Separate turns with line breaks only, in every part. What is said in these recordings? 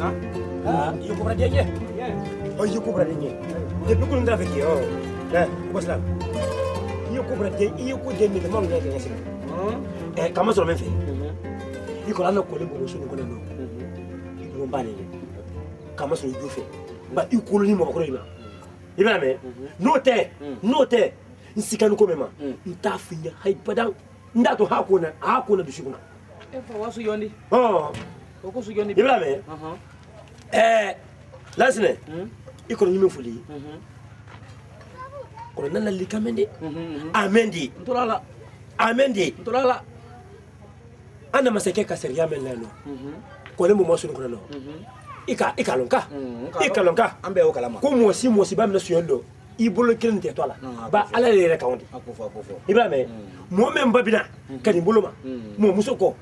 Ah, iyo ko dia nye. Oh, iyo ko dia. Depuis qu'on est avec qui oh. What's that? Iyo ko dia ni demande de rien. Comment ça le même fait? Il ko la no ko le bo so ko le no. Il ba ni. Comment ça le fait? Ba il ko ni mo ko le ba. Ibra me. Note. Nsikanu ko mema. Ntafinya haipadan. Ndato hakuna dushikuna.
Fa wasu yondi.
Oh.
Ko su yondi.
Ibra me. Lasne. Iko ni mfuli. Ko nana likamende. Amendi.
Ntolala.
Amendi.
Ntolala.
Ana maseke ka seria melano. Ko le mo so ko no. Ika lonka.
Ambe o kalama.
Ko mo si ba me so yondo. Ibolo kelen te tola. Ba ala le re kawndi.
Akufo.
Ibrahim. Mo men babina kadi boloma. Mo musoko.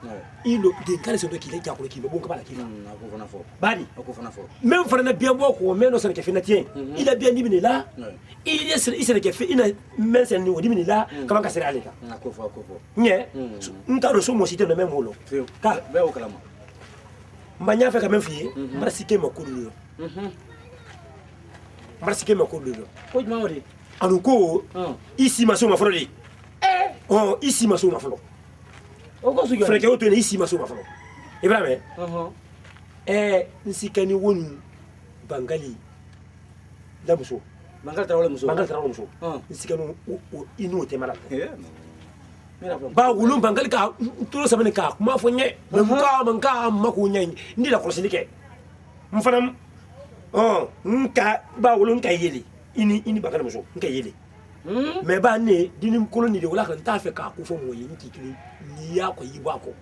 Ilo de kale so do ki le jakolo ki bo ko bala ki.
Akufo na fo.
Badi.
Akufo na fo.
Même fana na bien boko men no sana ke fina tien. Il a bien dit là. Il est ke fi ina men sen ni wodi là kama ka sere aleka.
Akufo.
Nye. Nta ro so mo site no même wolo. Ka
be o kalama.
Mbanya fa ka men fi. Mara sike makulu. Marasike makulu do.
Ko juma wori.
Anuko ici maso mafolo di. Oh, ici maso mafolo.
O ko su yo.
Freke o to ni ici maso mafolo. Ibrahim. Nsikani woni bangali la muso.
Bangal trawle muso.
Nsikani inu te mala.
Mira
ba wulum bangali ka to sabane ka kuma fo nye. Manka mako nye. Ndi la kolosini ke. Mfanam nka ba wolo nka yele ini bakana muso nka yele me ba ne dini koloni de wala kan ta fe ka ku fo mo yi nkikili ni ya ko ibako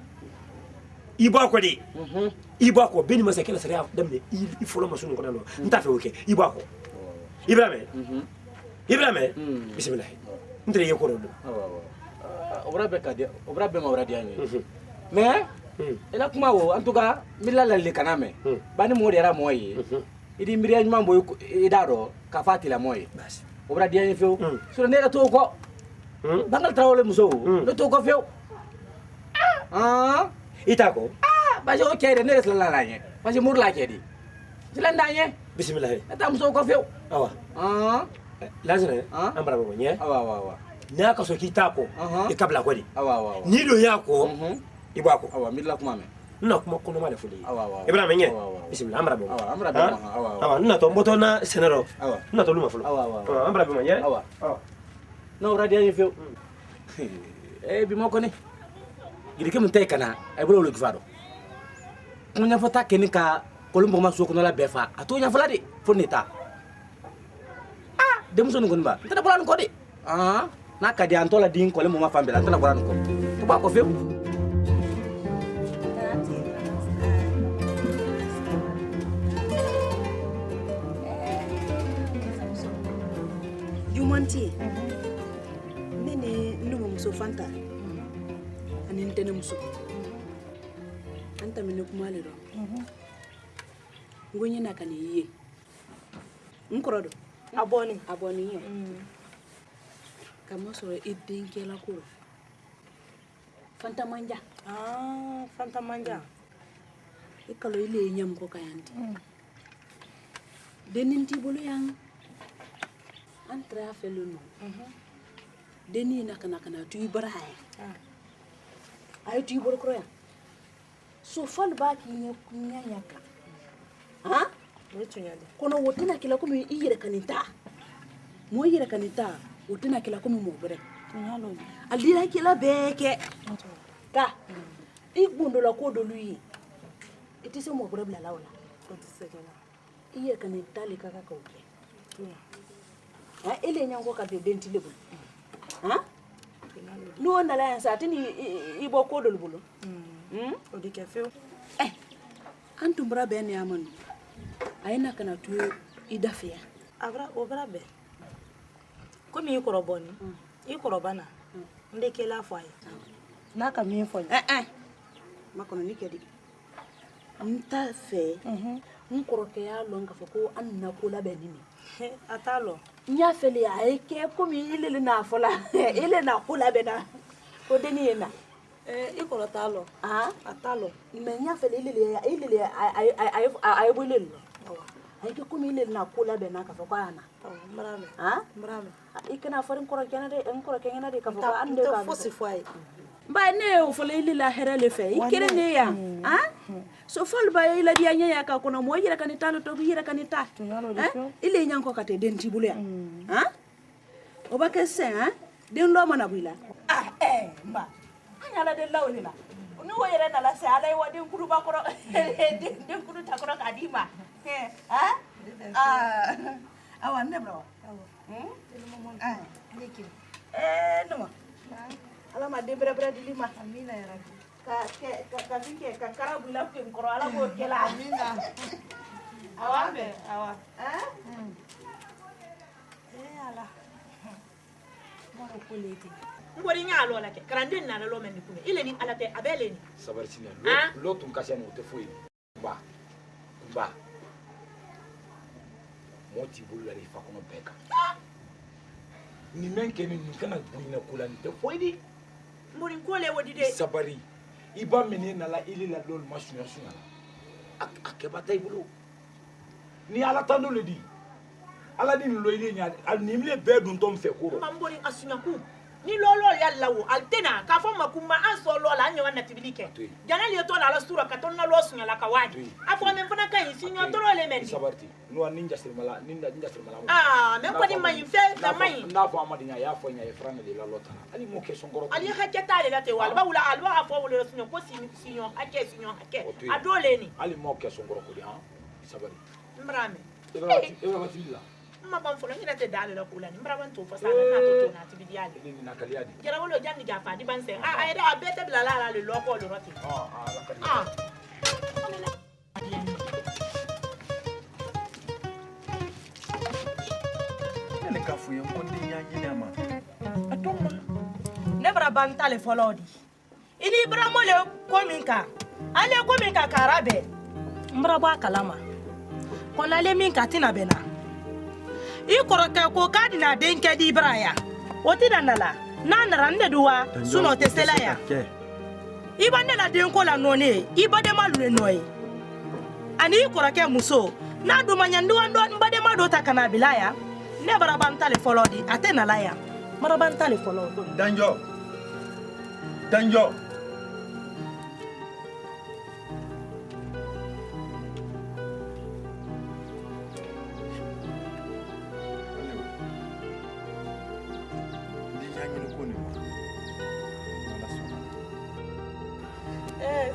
de ibako beni masakela sare damne il folo maso ko dalo nta fe oke ibako Ibrahim bismillah ndre ye ko do
obra be ma obra dia ni mais ela kuma wo en tout cas milala le kaname bani mo de ra moyi idi mbiri nyuma mboy idaro ka fatila moy bas obra dia ni few so ne to ko bangal trawle muso do to ko few
itako
ba jo kede ne la la nye ba je mur la kedi dilanda nye
bismillah
ta muso ko few
awa lazare ambra bo nye
awa
na ka so kitako e kabla ko di
awa
ni do yako ibako
awa midla kuma me
na kuma kono mala fuli
awa
Ibrahim nye bismillah ambra bo
awa
na to mboto na senero na to luma fulu
awa
ambra bo nye
awa no radio ni few bi moko ni gidi ke mun tay kana ay bolo lo gifado munya fota keni ka kolumbo ma so ko la befa ato nya fala de foneta dem so ngon ba tata bolan ko de na ka di antola din ko le mo ma fambela tata bolan ko to ba ko few
Jumanti nene numu muso fanta ani ntene muso anta mene kumale do ngonye na kan yiye nkorodo aboni yo kama so idinke la kuro fanta manja ikalo ile nyam ko kayanti deninti bolu yang antra feluno deni nakana tu ibrahim ay tu ibor kroya so fal baki nya nyaka kono wotina kila kumi iyere kanita mo yere kanita wotina kila kumi mo bere alira kila beke ka igbondo la ko do lui itise mo bere bla lawla iyere kanita le kaka ka oke ele nyango ka de denti lebul no na la sa tini ibo ko do lebul odi ke fe antum bra ben yaman ayina kana tu idafia
obra be komi ikoroboni ikorobana ndeke la fwa na ka mi fwa
makono nikedi nta fe nkoroke ya longa foko anna kula benini
atalo
nya fele ya eke komi ile na fola ile na kula bena ko deni yena
I kɔrɔ t'a lɔ.
Ah,
A t'a lɔ.
mais nya fele ilele ay bolel. Ay ke komi ilele na kula be na ka fa kwa na.
Mbrame.
Ah?
Mbrame.
Ikena farin koro kena de en koro kena de ka fa ande
Ande
ka.
fosi foi.
Ba ne o fele ilele la here le fe. Ikere ne ya. Ah? So fol ba ila dia nya ya ka kono mo yira kanita lo to yira kanita. Ile nya ko ka te denti bulu ya. Ah? O ba ke se ah? Den lo mana buila. Ah mba. Anya la de lawni la. Ni wo yere na la se ala wa den kuru ba koro. Den kuru ta koro ka di ma. Ah? Ah. Awan ne bro. Ah.
Niki.
No. Ala ma de bere bere di lima.
Amina ya rabbi.
Ka finke ka karabu la ke koro ala ko ke la.
Amina. Awa be, awa.
Ah?
Ala. Moro ko leti.
ngori nya alo la ke grande na lo men ni ile ni ala te abele ni
Sabar sini. Lo tun kasian o te foi. Ba. Moti bulu la fa kono beka. Ni men ke ni kana buina kula ni te foi di.
ngori ko le wodi de
Sabari. Iba mene na la ile la lol masunya sunya. Akeba tay bulu. Ni ala tando le di. Ala di lo ile nya al ni mle be dun tom fe ko.
mambori asunyaku ni lolo ya lawo altena ka fo makuma aso lo la nyawa na tibilike jana le to la sura ka to na lo sunya la kawadi afo men fana kan sinyo to le men
Sabarti. No ninja sirmala
ah men ko ni mai fe ta mai
na fo amadi nya ya fo nya e frana de la lota. Ali mo ke son goro.
ali haketa le la te wal ba wala alwa afo wala sunyo ko sinyo hake adole ni
Ali mo ke son goro ko di ha. Sabari.
mbrame
Eba batilla.
ma ban folo ni te dale la kula ni mbraban to fa sa na to na tibidiali
Ni na kaliadi.
jara wolo jandi ga fa di ban se ay da abete bla la le loko lo roti
La kaliadi.
Ne ka fu ye ko ndi nya nyina ma. Atoma.
Ne bara ban tale folo di. Ini bara mo le ko min ka. Ale ko min ka karabe. Mbara ba kalama. Ko la le min ka tina bena. I koroka ko ka dina den ke di braya. O ti danala. Na narande duwa suno te sela ya. I bande la den ko la none. I bade malu noy. Ani koroka muso. Na do manyandu ando mbade ma do ta kana bilaya. Ne bara ban tale folo di atena la ya. Mara ban tale folo.
Danjo.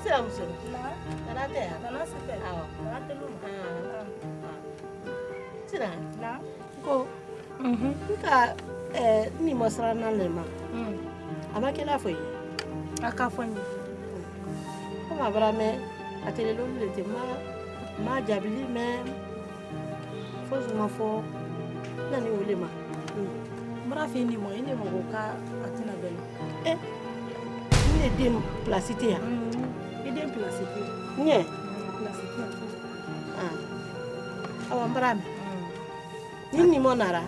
Sira muso. Nana tɛ yan. Nana si tɛ. Awɔ. Nana tɛ lu. Sira. Na. Ko. Nka ni ma sara na le ma. A ma kɛ n'a fɔ ye. A ka fɔ n ye. Ko ma bara mɛ a tɛlɛ lolu le tɛ ma jabili mɛ fo zuma fɔ na ni wele ma. Mara fi ni mo ine mo ka atina belo. Ni den place tɛ yan. Den place tɛ. Nye. Place tɛ. Awa mbara me. Ni mo nara.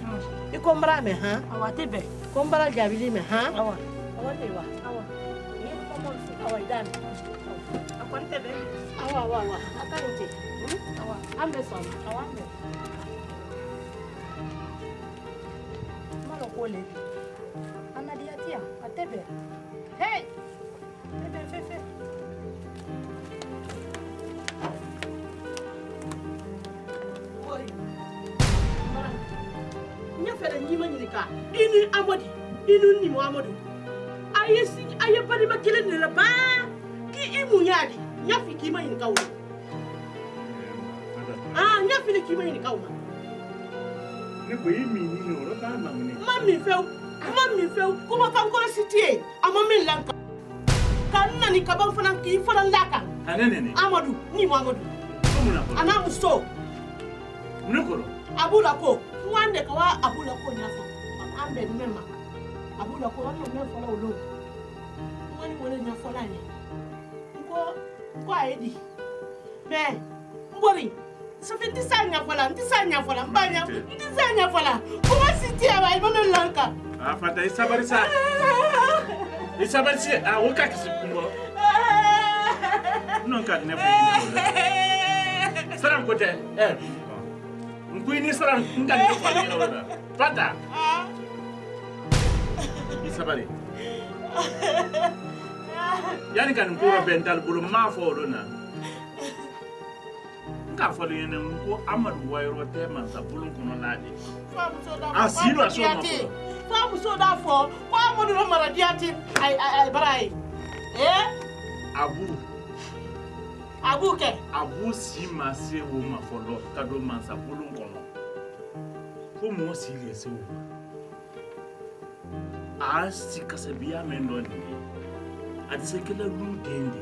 I ko mbara me ha? Awa te be. Ko mbara jabili me ha? Awa. Awa te wa. Awa. Ni ko mo fu. Awa idan. Akon te be. Awa. Akani te. Awa. Ambe son. Awa ambe. Malo ko le. Ana dia tia. Atebe. Hey. Tebe fe. Fere ni ma ɲinika I ni Amadi I ni Muhamadu aye balima kelen de la ba ki I muɲadi ɲa fi k'i ma ɲinika o ɲa fi k'i ma ɲinika o
Ne ko I mi ni o ka ma mun ne.
Ma min fɛw kuma kan kɔrɔsi t'i ye a ma min lanka ka n nani kaban fana k'i fana laka Amadu ni Muhamadu ana muso
Ne kɔrɔ
abula ko wande ka wa abula ko nyafa an be mema abula ko wande me fola olo wani wole nyafa la ni ko aidi be mbori so fi tisanya fola mbanya tisanya fola ko siti aba ibo me lanka
fata sabari sa
E sabarsi a o ka kisi kungo. Non ka ne fa ni. Saram ko te. Ngui ni saram ngal ni fa ni wala. Pata. E sabari. Yani kan ko bental bulu ma fo na. Ka fɔ yɛnɛ ko Amadu wayɔrɔ tɛ mansa bolo kɔnɔ ladi. A siro a so ma fɔ.
Fa muso da fɔ ko Amadu la maradiya ti ay barai. Abu kɛ.
Abu si ma se o ma fɔlɔ ka don mansa bolo kɔnɔ. Ko mɔgɔ si le se o ma. A si kasabiya mɛn dɔ nin ye. A tɛ se kɛlɛ lu den de.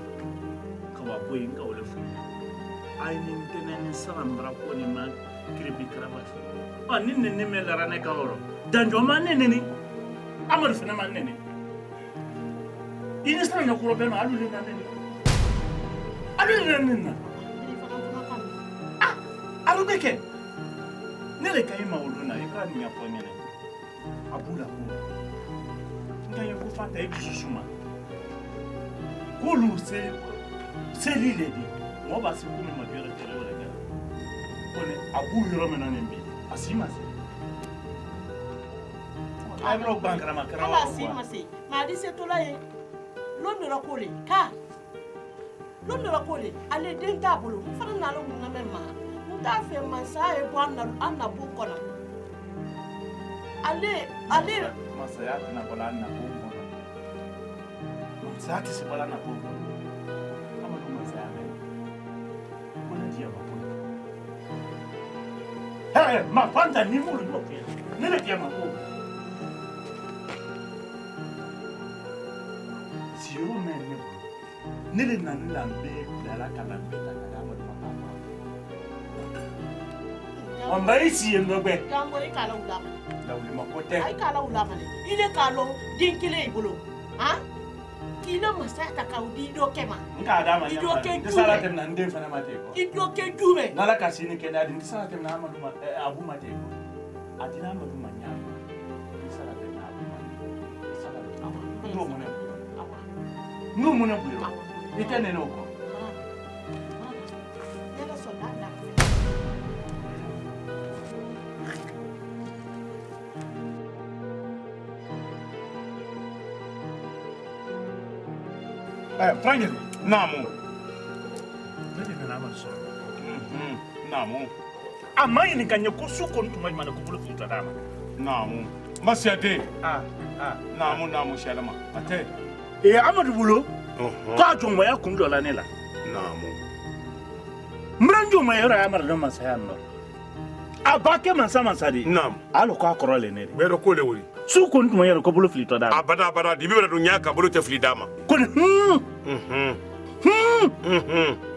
Ka wa bɔ yen ka wale fɔ. Ai ni tene ni salam brako ni ma kribi krabashu ni nene me lara ne kawro danjo ma nene ni amar fina ma nene ini sana ko be ma alu ni nene alu beke nele kay ma uluna ikra ni apo nene abula ko ngai ko fata e bishuma kulu se lile di mo ba se kuma ma biyar tare wala ga kone abu yoro mena ne bi asima se ay bro bankara ma kara
ala asima se ma di se to la ye londo la kole ka londo la kole ale den ta bolo fana na lo na memma mu ta fe ma sa e bo anna bu kona ale
masaya na bola na bu kona masaya ti se bola na bu kona ma fanta ni mulu bloqué. Ne le diamo po. Si yo me ne le nan lambe la kala beta kala mo papa. On va ici no be.
Jambo e kala ula.
La uli makote.
Ai kala ula mane. Ile kalo dinkile ibolo. Ha? Ile masata ka udi do kema.
Nka adama nyama. Ndisala tem na ndem fana mate ko.
Ido ke jume.
Nala kasini ke dadi ndisala tem na amadu abu mate ko. Adina amadu manyama. Ndisala tem na abu mate. Ndisala awa. Ndo mune. Awa. Ndo mune bwiro. Itene noko.
Nela solanda.
Frangeli.
Namu.
Nadi na amadu so.
Namu.
Amai ni kanye ko su kon tuma mana ko bulu futa dama.
Namu. Masiate. Namu shalama. Ate.
Amadu bulo. Ka jomma ya kun dola ne la.
Namu.
Mranjo ma yara amara da masaya no. Abake mansa di.
Nam.
Alo ko akoro le ne.
Bero ko le wuri.
Su kon tuma yara ko bulu futa dama.
Abada di bibera dunya ka bulu te fli dama.
Ko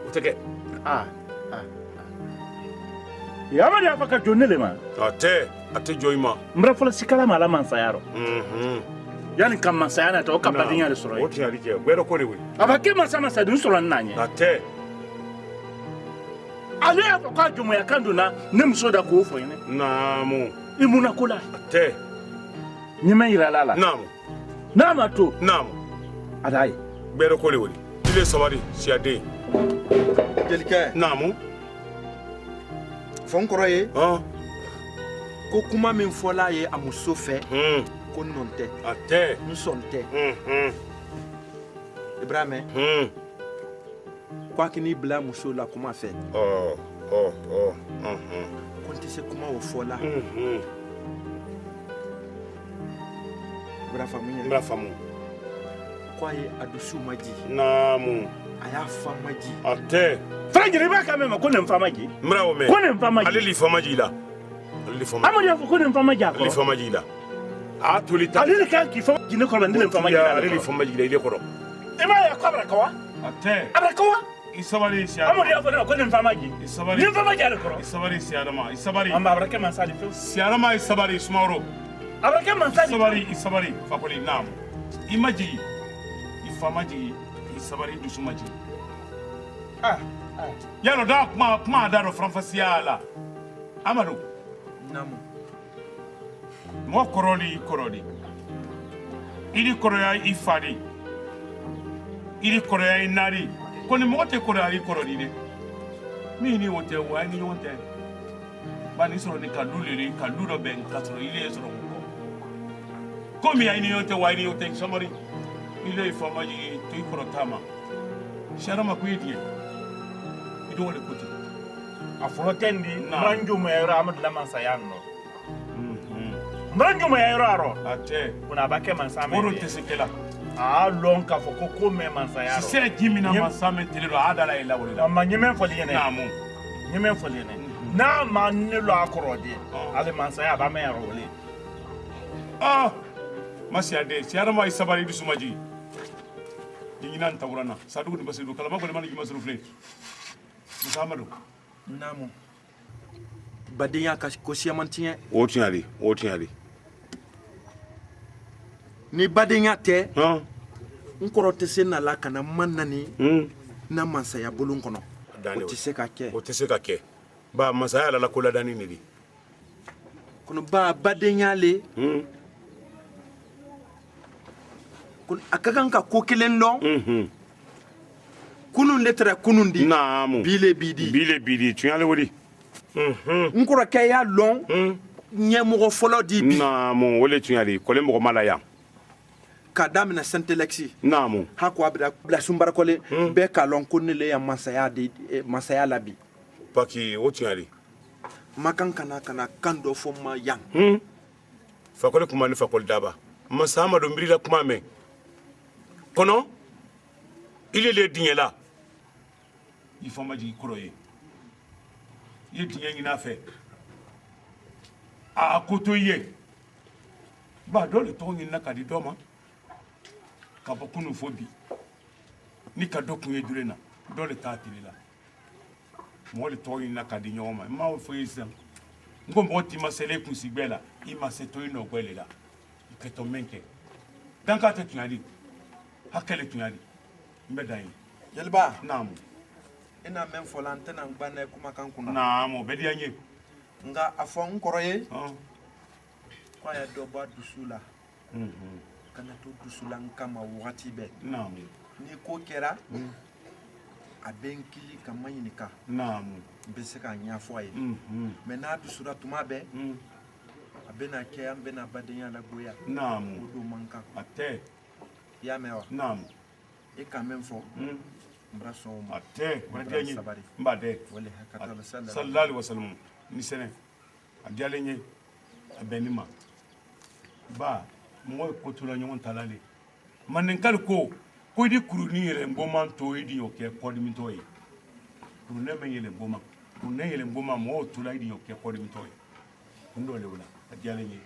Uteke.
Ya mari afaka jonele ma.
Ate joima.
Mbra fola sikala mala mansa yaro. Yani kam mansa yana to ka badinya le soro.
Oti ari ke bero ko le wuri.
Abake mansa dun soro nanye.
Ate.
Ale afaka jomo ya kanduna nemso da ko fo yene.
Namu.
Imuna kula.
Ate.
Nyima ira lala.
Namu.
Nama to.
Namu.
Adai.
Bero ko le wuri. Ile sawari siade.
Jelika.
Namu.
Fɔ n kɔrɔ ye ko kuma min fɔla ye a muso fɛ ko nɔn tɛ
a tɛ
n sɔn tɛ Ibrahima ko a k'i bila muso la kuma fɛ ko n tɛ se kuma o fɔla
i b'a faamu
ko a ye a dusu maji
naamu
a y'a fa maji
a tɛ
Frangeli ba ka mema ko ne mfa maji.
Mra o me.
Ko ne mfa maji.
Ale li fa maji la. Ale li fa maji.
Amadu ya ko ne mfa maji akoro.
Ale li fa maji la. A toli ta.
Ale ka ki fa maji ne ko ne mfa maji la.
Ale li fa maji la ile koro.
E ma ya ko abrakawa.
A tɛ
Abrakawa.
Isabari si
Amadu ya ko ne mfa maji.
Isabari.
Ne mfa maji ale koro.
Isabari si adama. Isabari.
Amba abraka man sadi fe.
Si adama isabari smaro.
Abraka man sadi.
Isabari fakoli nam. Imaji. Ifa maji. Isabari dusu maji. Yalo da kuma da ro franfasiya la Amadu
namu
mo koroli ili koroya ifadi iri kɔrɔya ye naari ko ni mɔgɔ tɛ kɔrɔya i kɔrɔ di dɛ min ni o tɛ wa ni ɲɔgɔn tɛ ba ni sɔrɔ ni ka du le ka du dɔ bɛn ka sɔrɔ ile ye sɔrɔ ko komi a ni ɲɔgɔn tɛ wa ni ɲɔgɔn tɛ samari ile ye fama jigi to i kɔrɔ taama sharama ko ye diɲɛ i dɔgɔ de ko ten
a fɔlɔ tɛ ndi manju ma yɔrɔ amadu la mansaya nɔ manju ma yɔrɔ arɔ
a tɛ
kuna a b'a kɛ mansa mɛ
koro tɛ se kɛla
a lɔn k'a fɔ ko mɛ mansaya rɔ
sisɛ ji min na mansa mɛ tele don a da la ye lawale la
ma ɲɛmɛ fɔli ɲɛnɛ
naamu
ɲɛmɛ fɔli ɲɛnɛ n'a ma ne lɔ a kɔrɔ de ale mansaya a b'a mɛ yɔrɔ wele
ma siya de siyarama ye sabari dusu ma jigi jigina n tawura na sadugu ni basiru kalama kɔni ma ni juma suru filɛ musa amadu
naamu badenya ka ko siyaman tiɲɛ
o tiɲɛ de
ni badenya tɛ n kɔrɔ tɛ se na la ka na ma nani na mansaya bolon kɔnɔ o tɛ se ka kɛ
ba masaya yɛrɛ la ko ladani de di
kono ba badenya le a ka kan ka ko kelen dɔn kunun de tɛra kunun di
naamu
bile bidi
tiɲɛ le wodi
n kɔrɔkɛ y'a lɔn ɲɛmɔgɔ fɔlɔ di bi
naamu o le tiɲɛ de kɔle mɔgɔ ma la yan
ka daminɛ Saint-Alexis
naamu
hako a bila sunbarakɔle bɛɛ k'a lɔn ko ne le ya masaya la bi
paki o tiɲɛ de
ma kan kana kan dɔ fɔ ma yan
fakɔli kuma ni fakɔli daba masa amadu mbirila kuma mɛn kɔnɔ ile le diɲɛ la i fɔ ma jigi kɔrɔ ye i ye diɲɛ ɲin'a fɛ a ko to i ye ba dɔ le tɔgɔ ɲinina ka di dɔ ma ka bɔ kunu fɔ bi ni ka dɔ kun ye dure na dɔ le t'a tile la mɔgɔ le tɔgɔ ɲinina ka di ɲɔgɔn ma i m'a fɔ ye sisan n ko mɔgɔ t'i ma sele i kunsigbɛ la i ma se to i nɔgbɛ le la i kɛtɔ min kɛ danka tɛ tunya di hakɛ le tunya di n bɛ dan ye
jeliba
naamu
e n'a mɛn fɔ la n tɛna n gba n'a ye kumakan kunna
naamu o bɛ diya n ye
nka a fɔ n kɔrɔ ye ko a ye dɔ bɔ a dusu la kana to dusu la n kama wagati bɛɛ
naamu
ni ko kɛra a bɛ n kili ka ma ɲininka
naamu
n bɛ se k'a ɲɛfɔ a ye mɛ n'a dusura tuma bɛɛ a bɛna kɛ an bɛna badenya lagoya
naamu
o don man kan
a tɛ
i y'a mɛn wa
naamu
e ka mɛn fɔ n b'a sɔn o ma
a tɛ o bɛ diya n ye
sabari
n b'a dɛ
wale hakatala
sallallahu alaihi wasallam ni sɛnɛ a diyalen ye a bɛn ni ma ba mɔgɔ ye ko tora ɲɔgɔn ta la de mandenkali ko i di kurunin yɛlɛn bɔman to i di y'o kɛ kɔdimitɔ ye kurunin bɛ yɛlɛn bɔman kurunin yɛlɛn bɔman mɔgɔw tora i di y'o kɛ kɔdimitɔ ye kun dɔ le o la a diyalen ye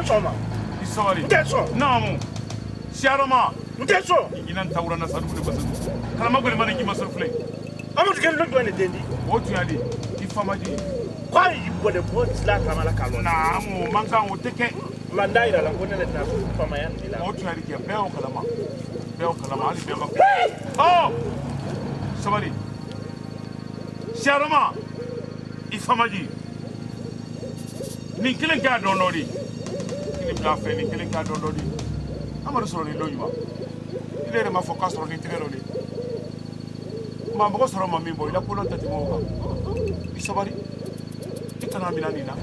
Soma.
Isawari.
Ndeso.
Namu. Sharama.
Ndeso.
Inan tawra na sadu basu. Kalama gole mane ki masar fule.
Amadu ken londo ne dendi.
Wotu yadi. Ifamaji.
Kwai bole bo sla kamala kalon.
Namu manka woteke.
Mandaira la ngone le tafu fama yan dila.
Wotu yadi ke beo kalama. Beo kalama ali beo. Oh. Samari. Sharama. Ifamaji. Ni kelen ka donori. Ni bla fe ni kelen ka donori. Amadu soro ni loyuma. Ile re ma foka soro ni tirelo ni. Ma mako soro ma mimbo ila kolon tati mo ka. Isabari. Itana mina ni na.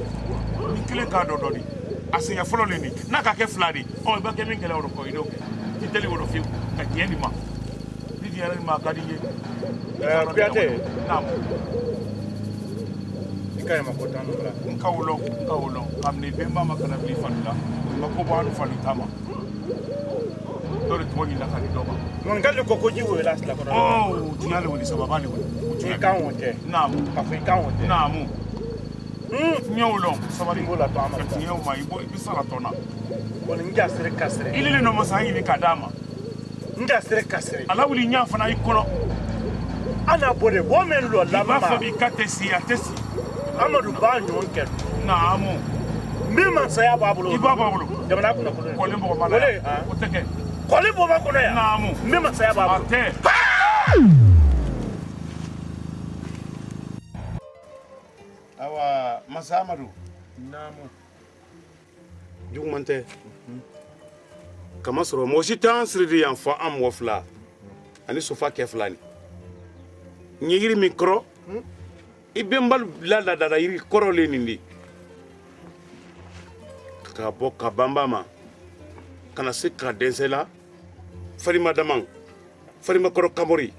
Ni kelen ka donori. asinya folo le ni na ka ke fladi o ba ke min kala ro ko ido ti tele wo fi ka ti ni ma ni di ara ma ka di ye
Piate
nam
ikay ma ko tan bla
nkawulo am ni bemba makana bi falla makobo anu falu tama dole tuwoni na kali doba
non galle ko ji wo las la ko
oh tinyale woni sababani woni
ti kan wote
nam
ka fi kan wote
namu nyawlo sabari
ngola to amaka
tinyaw ma ibo ibisala tona
ko nja sere kasre
ilile no masayi ni kadama
nja sere kasre
alawuli nya fana ikono
ana bode bo men lo la
ba fa bi katesi atesi
Amadou Ba nyon ken
namu
mi man saya babulo
iba babulo
jamana kuna
ko le mbo mala ko teke
ko le bo ba kuna ya
namu
mi man saya babulo
ate awa masa Amadou
namu
jugmante kama soro mo si tan siridi yan fo am wofla ani sofa ke flani nyiri micro ibembal la da yiri koro le nindi ka bo ka bamba ma kana se ka densela farima damang farima koro kamori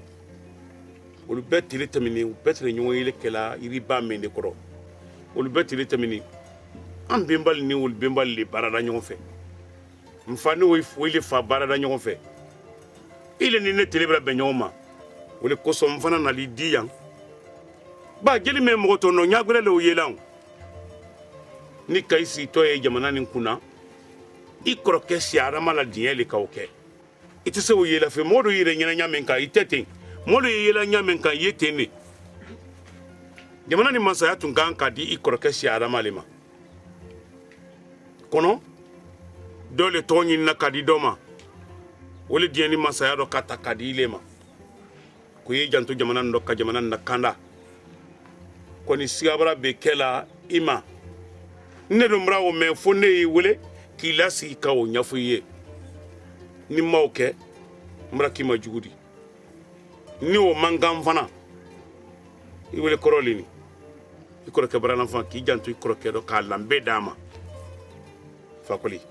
olu betili tamini betili nyuwa ile kela yiri ba mende koro olu betili tamini am bembal ni ol bembal li barada nyon fe mfani wo ile fa barada nyon fe ile ni ne telebra be nyoma wole koso mfana na li diyan ba jeli me mo to no nyagure le yelan ni kaisi to e jamana ni kuna ikoro ke siara mala diele ka oke itse wo yela fe modo yire nyina nyamen ka itete modo yela nyamen ka yetene jamana ni masa ya tunga ka di ikoro ke siara malema kono dole tonyi na kadi doma wole dieni masa ya do kata kadi lema ko ye janto jamana ndo ka jamana na kanda koni sigabara be kela ima ne do mra wo me fone yi wole ki lasi ka wo nyafu ye ni mawke mra ki ma jugudi ni o mangam fana i wole korolini i koro ke barana fa ki janto i koro ke do ka lambe dama fakoli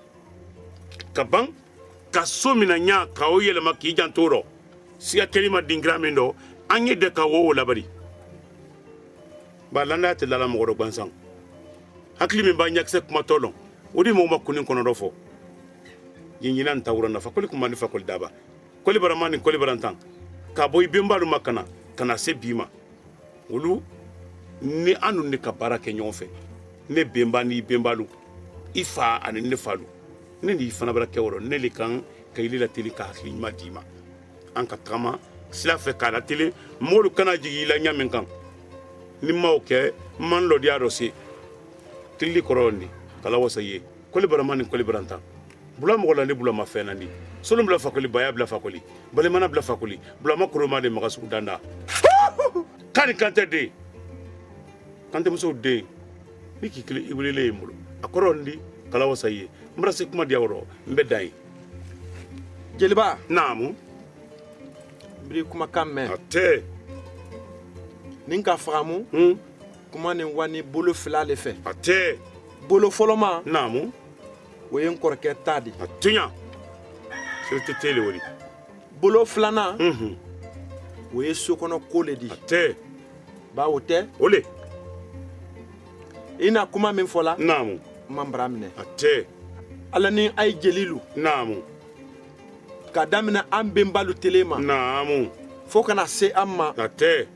kabang kasomina nya ka o yele ma ki janto ro siya kelima dingramendo anye de ka wo labari ba landa te lala mo do gbansang hakli mi ba nyak se kuma tolon odi mo makunin kono do fo yinyina ntawura na fakoli kuma ni fakoli daba koli baramani koli barantan ka boy bembalu makana kana se bima wulu ni anu ne ka barake nyonfe ne bemba ni bembalu ifa ani ne falu ne ni fana barake woro ne le kan kayli la tili ka hakli ma dima anka kama sila fe kala tele molu kana jigi la nyamen kan ni mawke man lo diaro si tili koroni kala wasaye koli baramani koli baranta bula mo la ni bula ma fe nandi solo bula fakoli baya bula fakoli bale mana bula fakoli bula ma kuroma de magasu danda kani kante de kante muso de ni kikile ibulele mulu akorondi kala wasaye mbrase kuma diawro mbedai
jeliba
namu
bri kuma kamme
ate
ninka famu kuma ni wani bolo fila le fe
ate
bolo foloma
namu
woyen korke tadi
atunya surtout tele wori
bolo flana woye sokono kole di
ate
ba wote
ole
ina kuma min fola
namu
mambra mine
ate
alani ay jelilu
namu
kadamina ambembalu telema
namu
fo kana se amma
ate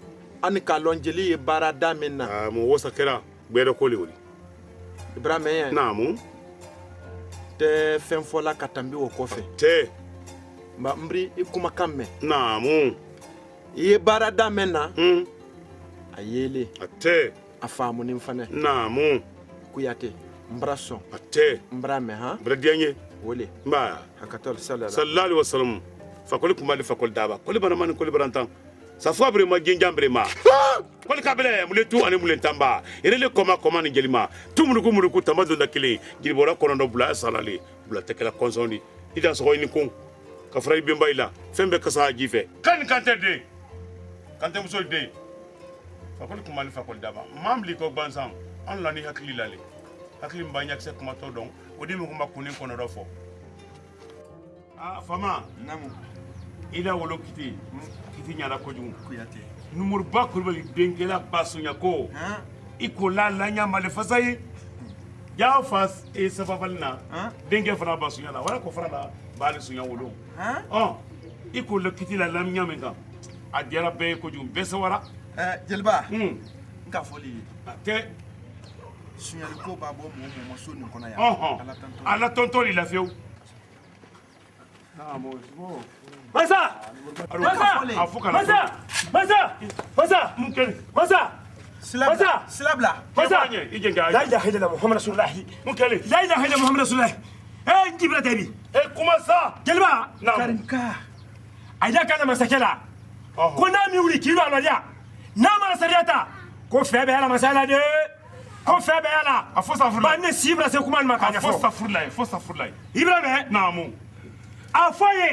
ani kalon jeli bara damina
namu wosa kera gbedo kole wori
ibrahima
namu
te fen fola katambi wo kofe
te
ba mbri ikuma kamme
namu
ye bara damena ayele
ate
afamu ni mfane
namu
kuyate mbraso
ate
mbrame ha
bradianye
wole
ba
hakatol sallallahu
alaihi wasallam fakoli kumali fakoli daba koli baramani koli barantan safwa bre ma genjambre ma koli kabele muletu ani mulentamba irele koma ni jelima tumuruku tamba do dakile jibora kono bula salale bula tekela konsondi ida so ni kun ka fray bemba ila fembe kasa jife kan kante musol de fakoli kumali fakoli daba mamli ko bansan an la ni hakili lale hakili mbanya kse kuma to don o de min kuma kunni kɔnɔ dɔ fɔ fama ila wolo kiti ɲana kojugu numuruba kulubali denkɛla basunya ko i ko la ɲamale fasa ye y'a fa sababali na denkɛ fana basunya la wala ko fana la b'ale sunya wolo i ko la kiti la lamɲa min kan a diyara bɛɛ ye kojugu bɛɛ sawara
jeliba n ka fɔli ye
a tɛ
sunyali ko b'a bɔ mɔgɔ ma so nin kɔnɔ yan
ala tɔntɔ de lafiyewu
masa
silabla
la ilaha illallah muhammad rasulullah la ilaha illallah muhammad rasulullah jibra tabi
kuma sa
jeliba
karinka
ayda kana masakela ko na mi wuri kilo alodiya na mara sariyata ko fɛ bɛ ala masala de ko fɛ bɛ ala
a fo safurla
ba ne sibra se kuma ma ka ɲɛfɔ
fo safurla
ibrahima
naamu
a fɔ ye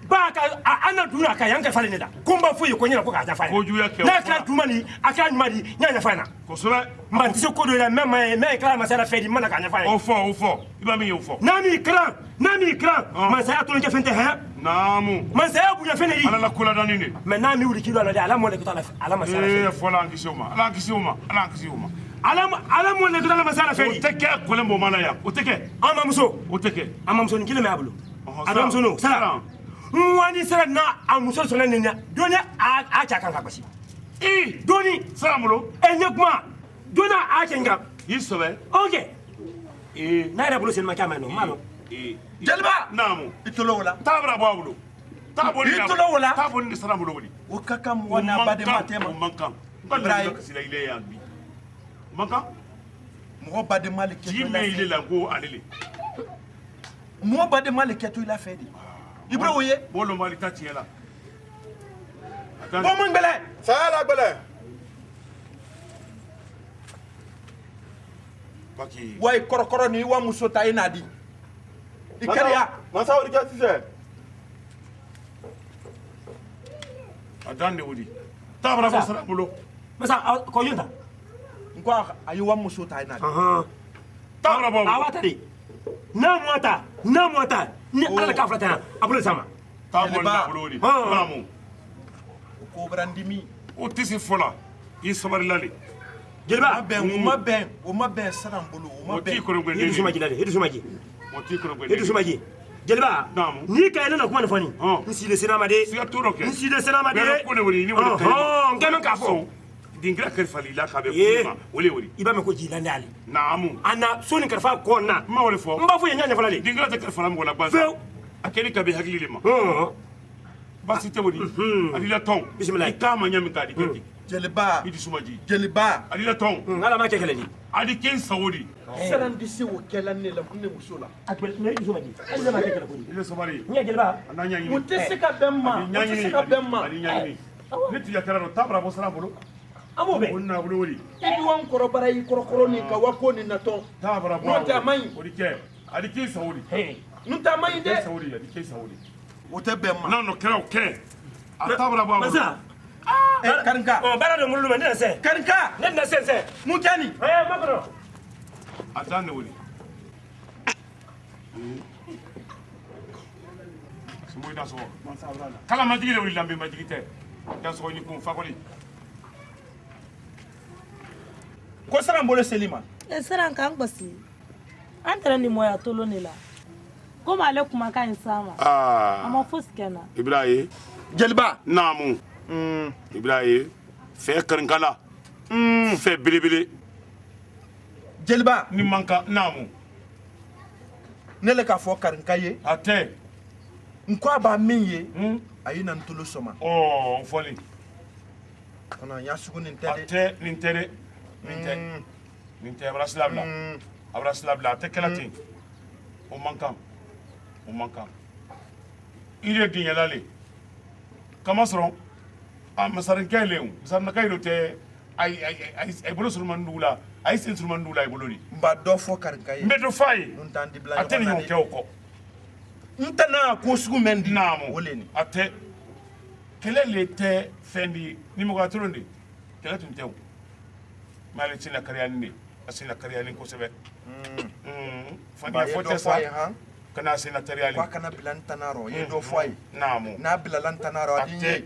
ba ka ana duna ka yanka falen ne da ko n b'a fɔ ye ko ɲɛna ko k'a ɲɛfɔ
ko juguya kɛ
n'a kɛra juma ni a kɛra ɲuman di n y'a ɲɛfɔ na
kosɛbɛ
n tɛ se ko dɔ la mɛ ma ye mɛ ye kɛra masaya fɛ di n mana k'a ɲɛfɔ ye
o fɔ i b'a min ye o fɔ
n'a m'i kiran masaya toloncɛ fɛn tɛ hɛ
naamu
masaya bonya fɛn de di
ala la koladani de
mɛ n'a mi wuli kilo ala de ala mɔle ka ala masaya fɛ
fɔla an kisi o ma ala kisi o ma
ala mɔle ka ala masaya fɛ
o tɛ kɛ kɔlɛn bɔ mana yan o tɛ kɛ
an mamuso
o tɛ kɛ
an mamuso ni kelen bɛ a bolo a bɛ muso n'o sara wani sera n'a a muso sɔnna nin na doni a cɛ kan ka basi doni
sara bolo
ɲɛ kuma doni a cɛ nka
i sɛbɛ
ok n'a yɛrɛ bolo senima k'a ma nɔ ma nɔ
jeliba
naamu
i tolo o la
taa bara bɔ a bolo taa boli ni sara bolo wuli
o ka kan mɔgɔ n'a badenma tɛ ma
o man kan n ka lafiya kasila ile yan bi o man kan
mɔgɔ badenma le kɛ
ji mɛ ile la ko ale le
mɔgɔ badenma le kɛ to i la fɛ de i bɛ o ye
bolo mali ta tiɲɛ la
bɔ mun gbɛlɛ
saya la gbɛlɛ
paki
wa i kɔrɔkɔrɔ ni i wa muso ta i n'a di i kɛnɛya
masa o de kɛ sisan
a dan de wuli taa bara fɔ sara bolo
masa ko yunta
n ko a y'i wa muso ta i n'a di
taa bara bɔ a
awa ta de n'a mɔta ni ala k'a fila tan a bolo sama
taa boli na bolo wuli naamu
o ko bɛra n dimi
o tɛ se fɔ la i sabarila de
jeliba
o ma bɛn sara n bolo o ma
o t'i
bɛn
kɔrɔgbɛn
i dusu ma ji la de i dusu ma ji
o t'i kɔrɔgbɛn
i dusu ma ji jeliba
naamu
n'i ka ye ne na kuma nin fɔ nin n si de sena ma de
siga to dɔ kɛ
n si de sena ma de
bɛɛ bɛ ko de wuli ni wuli ka ɲi
n kɛmɛ k'a fɔ
dinkira kalifali la k'a bɛ kuma ma o le wuli
i b'a mɛn ko jilande ale
naamu
a na so nin kalifa kɔ na
n ma o de fɔ
n b'a fɔ ye ɲa ɲɛfɔla de
dinkira tɛ kalifala mɔgɔ la
fewu
gansan a kɛli ka bɛ hakili de ma basi tɛ wuli alila tɔn
Bismillah.
i k'a ma ɲɛ min k'a di kɛ ten
jeliba
i dusu ma ji
jeliba
alila tɔn
ala ma kɛ kɛlɛ di
a di kɛ n sago de
sara n tɛ se o kɛla ne la ne muso la
a kɛlɛ i dusu ma ji ale ma kɛ kɛlɛ ko di
i le sabari
n ye jeliba
a n'a ɲaɲini
o tɛ se ka bɛn n ma o tɛ se ka bɛn n ma
ani ɲaɲini ni tiga kɛra dɔ taa bara bɔ sara bolo
an b'o
o
bɛn
na bolo wuli
i bɛ wa n kɔrɔbara i kɔrɔkɔrɔ nin ka wa ko nin natɔ
taa bara bɔ
n'o tɛ a ma ɲi
o di kɛ a di kɛ sago de
n'o tɛ a ma ɲi
kɛ
dɛ
sago de a di kɛ sago de
o tɛ bɛn n ma
n'a nɔ kɛra o kɛ a taa bara bɔ a bolo
masa
karinka
baara dɔ ŋolo ma ne na sɛn
karinka
ne tɛna sɛnsɛn
mun kɛ nin
ma kɔnɔ
a dan de wuli sumbo i da sɔgɔ kala majigi de wuli lambe majigi tɛ da sɔgɔ ni kun fakɔli
ko sara n bolo seli ma
siran k'an gosi an taara nin mɔya tolo ne la komi ale kumakan in s'a ma a ma fosi kɛ n na
ibrahim
jeliba
naamu ibrahim fɛ karinkala fɛ belebele
jeliba
ni man kan naamu
ne le k'a fɔ karinka ye
a tɛ
n ko a b'a min ye a ye na n tolo sɔma
n fɔli
kana n y'a sugu nin
a
tɛ dɛ
tɛ nin tɛ dɛ nin tɛ a bɛra sila bila a bɛra sila bila a tɛ kɛla ten o man kan i de diɲɛla le kamasɔrɔ a masarinkɛ le masarinaka yi tɛ a bolo surumani dugu la a yi sen surumani dugu la i bolo de
n b'a dɔ fɔ karinka ye
n bɛ dɔ f'a ye
n t'an dibila
a tɛ nin ɲɔgɔn kɛ o kɔ
n tɛna ko sugu mɛn di
naamu
o le nin
a tɛ kɛlɛ le tɛ fɛn di ni mɔgɔ tɔrɔ de kɛlɛ tun tɛ o mɛ ale tɛna kariyani de a sena kariyani kosɛbɛ fani fo tɛ sa kana sénatorial
kwa kana bilan tanaro ye do foy
naamu
na bilan tanaro adi